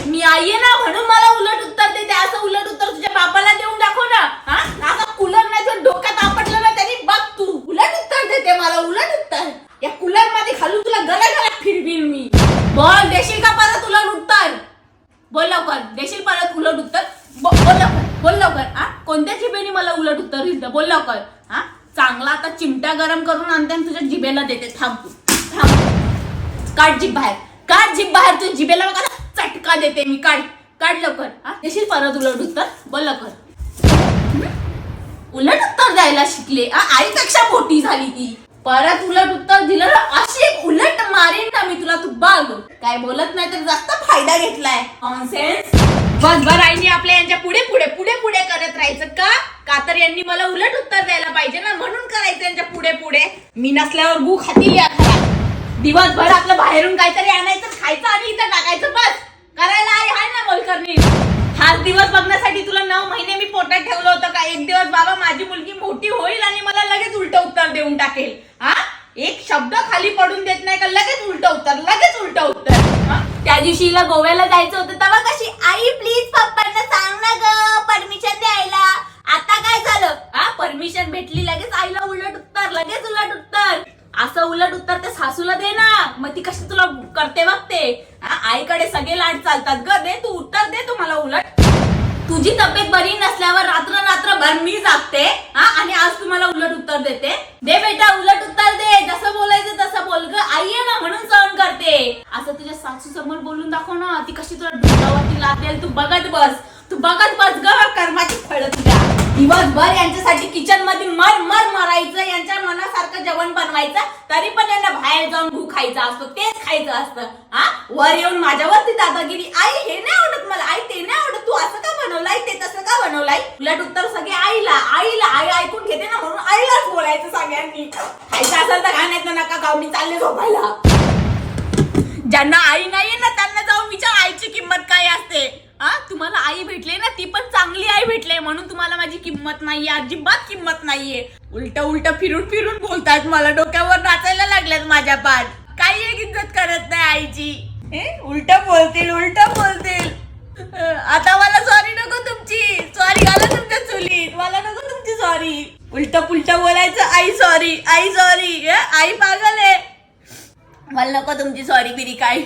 मी आई आहे ना म्हणून मला उलट उत्तर देते. असं उलट उत्तर तुझ्या बापाला देऊन दाखव ना. हा आता कूलर नाही तर डोक्यात आपटलं ना त्यांनी बघ तू उलट उत्तर देते मला उलट उत्तर. या कूलर मध्ये घालून तुला गळ्यात फिरवीन मी. बोल देशील का परत उलट उत्तर? बोल लवकर देशील परत उलट उत्तर? बोल लवकर. हा कोणत्या जिभेने मला उलट उत्तर दिलं बोल लवकर. हा चांगला आता चिमटा गरम करून आणते आणि तुझ्या जिभेला देते. थांब तू थांब. काढ जीभ बाहेर काढ जीभ बाहेर. तू जिभेला बघा चटका देते मी. काढ लवकर. हा देशील परत उलट उत्तर? बोल लवकर. उलट उत्तर द्यायला शिकले. आईपेक्षा मोठी झाली ती. परत उलट उत्तर दिलं ना अशी एक उलट मारेन ना मी तुला. तू बघ काय बोलत नाही तर जास्त फायदा घेतलाय. नॉनसेन्स. बस आईने आपल्या यांच्या पुढे पुढे पुढे पुढे करत राहायचं का तर यांनी मला उलट उत्तर द्यायला पाहिजे ना म्हणून करायचं यांच्या पुढे पुढे. मी नसल्यावर गु खातील या घरात. दिवसभर आपलं बाहेरून काहीतरी आणायचं खायचं आणि इथं टाकायचं बस. करायला आई आहे ना मोलकरणी. हाच दिवस बघण्यासाठी तुला 9 महिने मी पोटात ठेवलं होतं का? एक दिवस बाबा माझी मुलगी मोठी होईल आणि मला लगेच उलट उत्तर देऊन टाकेल. हा एक शब्द खाली पडून देत नाही का लगेच उलट उत्तर लगेच उलट उत्तर. त्या दिवशी हिला गोव्याला जायचं होतं तेव्हा कशी आई प्लीज पप्पांना सांग ना ग परमिशन द्यायला. आता काय झालं? परमिशन भेटली लगेच आईला उलट उत्तर लगेच उलट उत्तर. असं उलट उत्तर त्या सासूला दे ना मग ती कशी तुला करते बघते. आईकडे सगळे लाड चालतात ग. दे तू उत्तर दे तू मला उलट. तुझी तब्येत बरी नसल्यावर रात्रभर मी जागते आणि आज तुम्हाला उलट उत्तर देते. दे बेटा उलट उत्तर दे. जसं बोलायचं तसं बोल ग. आई आहे ना म्हणून सहन करते. असं तुझ्या सासू समोर बोलून दाखव ना ती कशी तुला डोक्यावरती लादेल. तू बघत बस ग कर्माची फळ तुझ्या. दिवसभर यांच्यासाठी किचन मध्ये मर मरायचं. यांच्या मनासारखं जेवण बनवायचं तरी पण यांना बाहेर जाऊन भू खायचा असतो. तेच खायचं असतं. वर येऊन माझ्यावरती दादागिरी. आई हे नाही आवडत मला. आई ते नाही आवडत. तू असं का बनवलाय ते तसं का बनवलाय? उलट उत्तर सगळे आईला. आई ऐकून घेते ना म्हणून आईलाच बोलायचं सगळ्यांनी. खायचं असेल तर खाण्यात नका गावनी चालले झोपायला. ज्यांना आई नाहीये ना त्यांना जाऊन विचार आईची किंमत काय असते. तुम्हाला आई भेटले ना ती पण चांगली आई भेटले म्हणून तुम्हाला माझी किंमत नाहीये. अजिबात किंमत नाहीये. उलट फिरून बोलतात. मला डोक्यावर नाचायला लागल्यात माझ्या पाठ. काही एक इज्जत करत नाही आईची. उलट बोलतील. आता मला सॉरी नको तुमची. सॉरी घाला तुमच्या चुलीत. मला नको तुमची सॉरी. उलट बोलायचं. आई सॉरी आई पागल आहे. मला नको तुमची सॉरी बिरी काय.